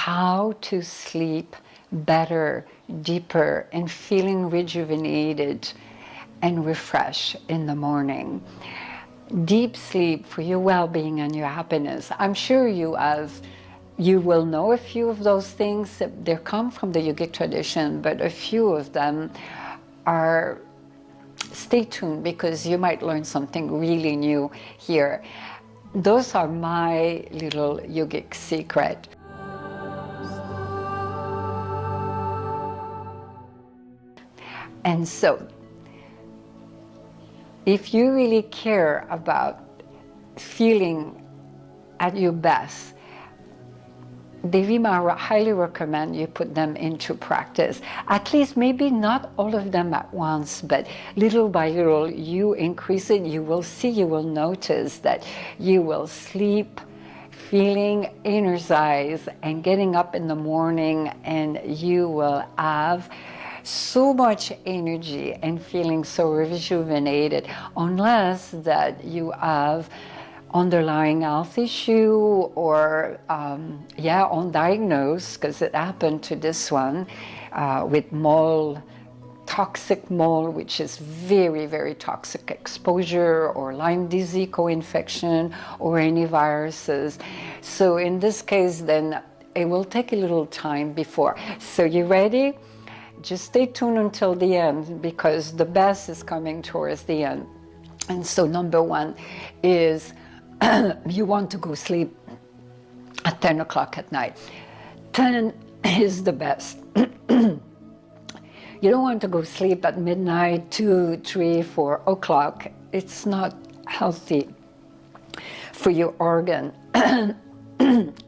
how to sleep better, deeper, and feeling rejuvenated and refreshed in the morning. Deep sleep for your well-being and your happiness. I'm sure you will know a few of those things. They come from the yogic tradition, but a few of them are, stay tuned because you might learn something really new here. Those are my little yogic secret. And so, if you really care about feeling at your best, Devi highly recommend you put them into practice. At least maybe not all of them at once, but little by little you increase it. You will see, you will notice that you will sleep feeling energized and getting up in the morning, and you will have so much energy and feeling so rejuvenated, unless that you have underlying health issue or undiagnosed, because it happened to this one with mold, toxic mold, which is very, very toxic exposure, or Lyme disease co-infection, or any viruses. So in this case, then it will take a little time before. So you ready? Just stay tuned until the end, because the best is coming towards the end. And so number one is you want to go sleep at 10 o'clock at night. 10 is the best. You don't want to go sleep at midnight, 2, 3, 4 o'clock. It's not healthy for your organ.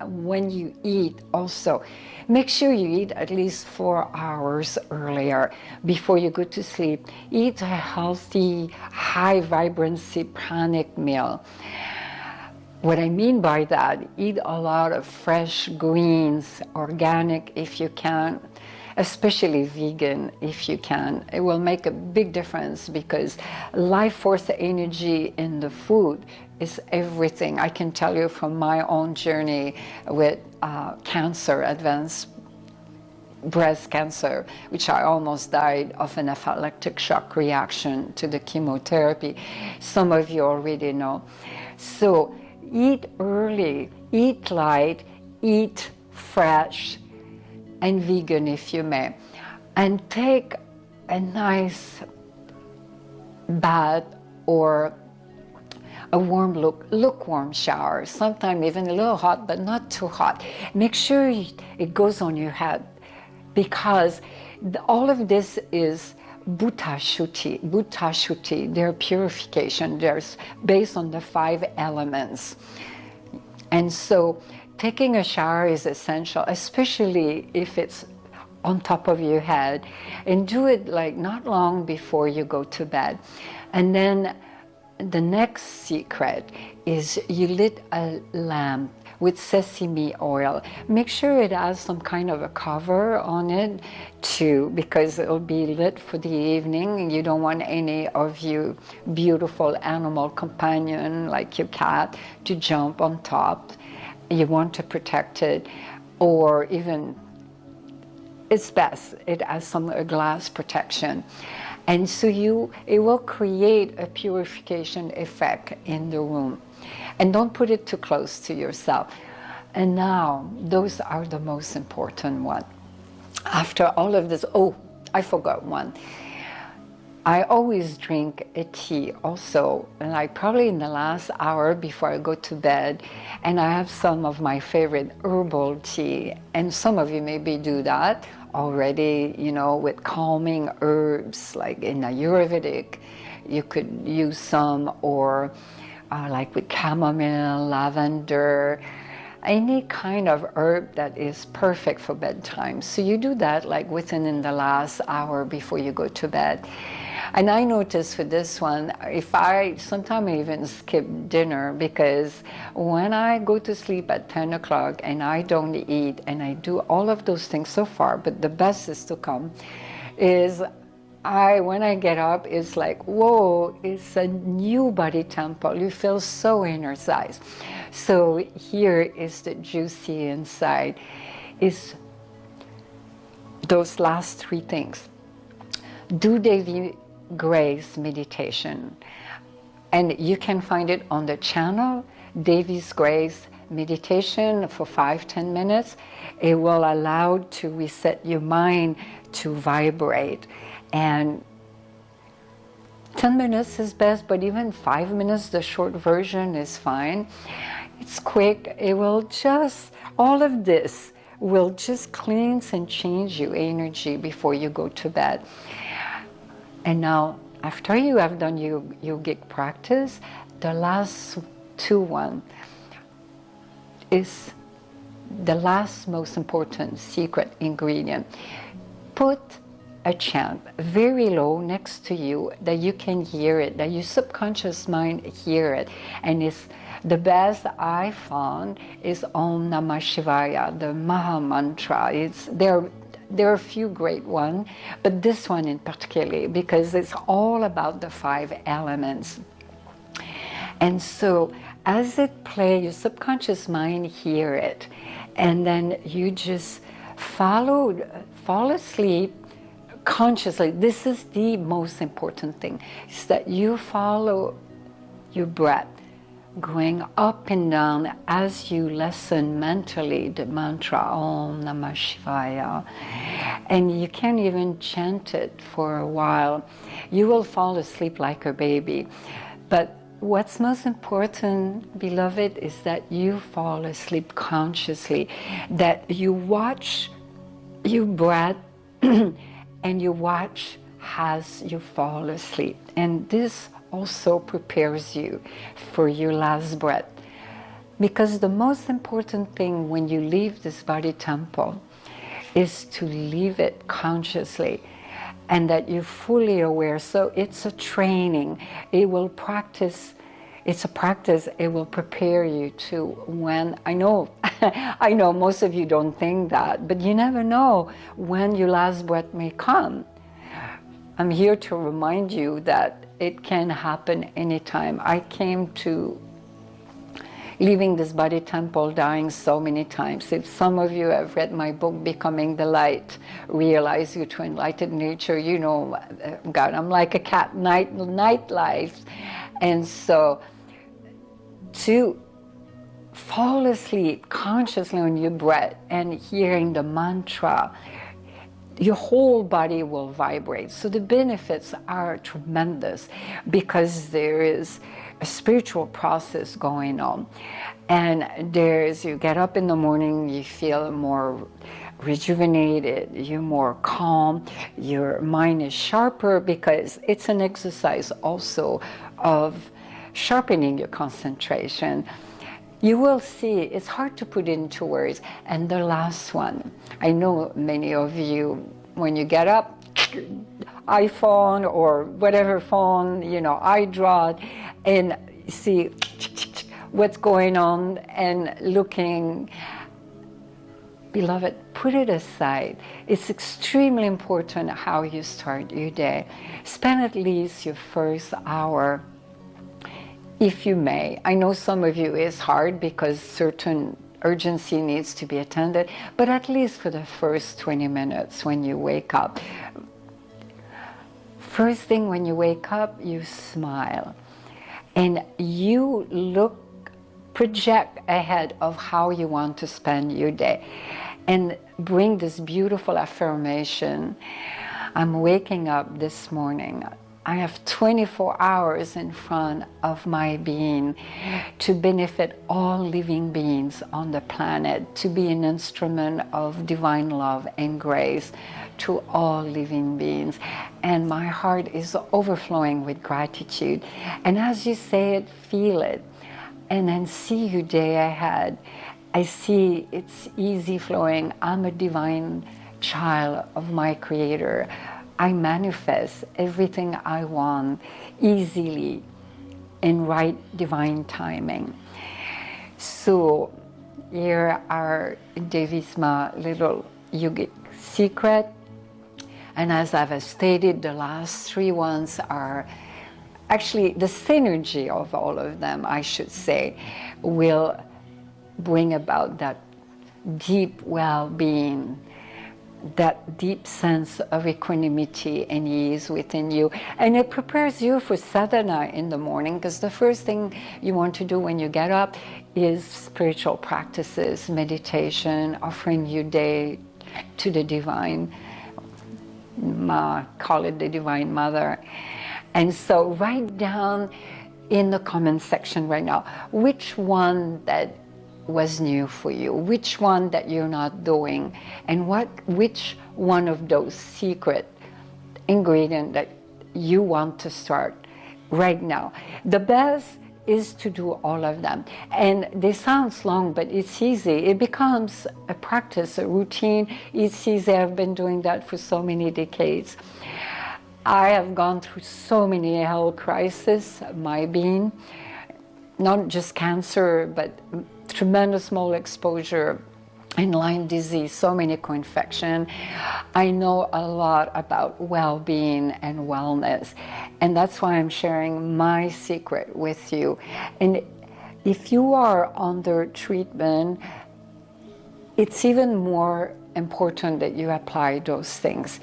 When you eat also, make sure you eat at least 4 hours earlier before you go to sleep. Eat a healthy, high vibrancy pranic meal. What I mean by that, eat a lot of fresh greens, organic if you can, especially vegan if you can. It will make a big difference, because life force energy in the food is everything. I can tell you from my own journey with cancer, advanced breast cancer, which I almost died of an anaphylactic shock reaction to the chemotherapy. Some of you already know. So eat early, eat light, eat fresh, and vegan if you may, and take a nice bath or a warm lukewarm shower, sometimes even a little hot, but not too hot. Make sure it goes on your head, because all of this is Bhuta Shuddhi, their purification. There's based on the 5 elements. And so taking a shower is essential, especially if it's on top of your head, and do it like not long before you go to bed. And then the next secret is you lit a lamp with sesame oil. Make sure it has some kind of a cover on it too, because it'll be lit for the evening. You don't want any of your beautiful animal companion, like your cat, to jump on top. You want to protect it, or even, it's best it has some glass protection. And so it will create a purification effect in the room. And don't put it too close to yourself. And now, those are the most important one. After all of this, oh, I forgot one. I always drink a tea also, like probably in the last hour before I go to bed, and I have some of my favorite herbal tea. And some of you maybe do that already, you know, with calming herbs, like in Ayurvedic, you could use some, or like with chamomile, lavender, any kind of herb that is perfect for bedtime. So you do that like within the last hour before you go to bed. And I notice for this one, sometimes I even skip dinner, because when I go to sleep at 10 o'clock and I don't eat, and I do all of those things so far, but the best is to come, is when I get up, it's like, whoa, it's a new body temple. You feel so energized. So here is the juicy inside. is those last three things. Do Devi Grace meditation. And you can find it on the channel, Devi's Grace meditation for 5-10 minutes. It will allow to reset your mind to vibrate. And 10 minutes is best, but even 5 minutes, the short version is fine. It's quick. It will just, all of this will just cleanse and change your energy before you go to bed. And now, after you have done your yogic practice, the last one is the last most important secret ingredient. Put a chant very low next to you that you can hear it, that your subconscious mind hear it. And it's the best I found is Om Namah Shivaya, the Maha Mantra. There are a few great ones, but this one in particular, because it's all about the 5 elements. And so as it plays, your subconscious mind hear it, and then you just fall asleep consciously. This is the most important thing, is that you follow your breath going up and down as you listen mentally the mantra Om Namah Shivaya. And you can even chant it for a while. You will fall asleep like a baby. But what's most important, beloved, is that you fall asleep consciously, that you watch your breath and you watch as you fall asleep. And this also prepares you for your last breath. Because the most important thing when you leave this body temple is to leave it consciously, and that you're fully aware. So it's a training. It will practice. It's a practice. It will prepare you to when, I know most of you don't think that, but you never know when your last breath may come. I'm here to remind you that it can happen anytime. I came to leaving this body temple dying so many times. If some of you have read my book, Becoming the Light, Realize You to Enlightened Nature, you know, God, I'm like a cat, night life. And so to fall asleep consciously on your breath and hearing the mantra, your whole body will vibrate. So the benefits are tremendous, because there is a spiritual process going on. And you get up in the morning, you feel more rejuvenated, you're more calm, your mind is sharper, because it's an exercise also of sharpening your concentration. You will see, it's hard to put into words. And the last one, I know many of you, when you get up, iPhone or whatever phone, you know, I draw it and see what's going on and looking. Beloved, put it aside. It's extremely important how you start your day. Spend at least your first hour, if you may. I know some of you it's hard because certain urgency needs to be attended, but at least for the first 20 minutes when you wake up. First thing when you wake up, you smile and you project ahead of how you want to spend your day, and bring this beautiful affirmation. I'm waking up this morning. I have 24 hours in front of my being to benefit all living beings on the planet, to be an instrument of divine love and grace to all living beings. And my heart is overflowing with gratitude. And as you say it, feel it, and then see your day ahead. I see it's easy flowing. I'm a divine child of my Creator. I manifest everything I want easily in right divine timing. So here are Devi's little yogic secret. And as I've stated, the last 3 ones are actually the synergy of all of them, I should say, will bring about that deep well-being, that deep sense of equanimity and ease within you. And it prepares you for sadhana in the morning, because the first thing you want to do when you get up is spiritual practices, meditation, offering your day to the divine, call it the Divine Mother. And so write down in the comment section right now which one that was new for you, which one that you're not doing, and which one of those secret ingredients that you want to start right now. The best is to do all of them. And they sound long, but it's easy. It becomes a practice, a routine. It's easy. I've been doing that for so many decades. I have gone through so many health crises, my being, not just cancer, but tremendous mold exposure and Lyme disease, so many co-infection. I know a lot about well-being and wellness, and that's why I'm sharing my secret with you. And if you are under treatment, it's even more important that you apply those things.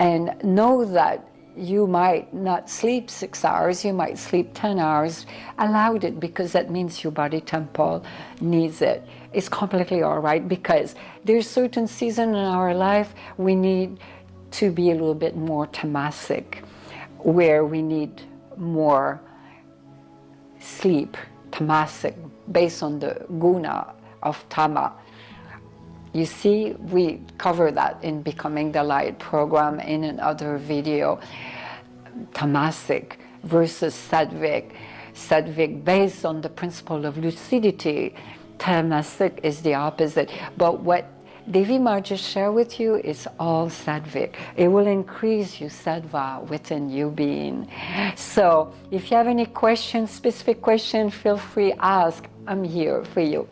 And know that you might not sleep 6 hours, you might sleep 10 hours. Allow it, because that means your body temple needs it. It's completely all right, because there's certain season in our life we need to be a little bit more tamasic, where we need more sleep, tamasic, based on the guna of tama. You see, we cover that in Becoming the Light program in another video. Tamasic versus sattvic. Sattvic based on the principle of lucidity. Tamasic is the opposite. But what Devi Ma just shared with you is all sattvic. It will increase your sattva within you being. So if you have any questions, specific questions, feel free, ask. I'm here for you.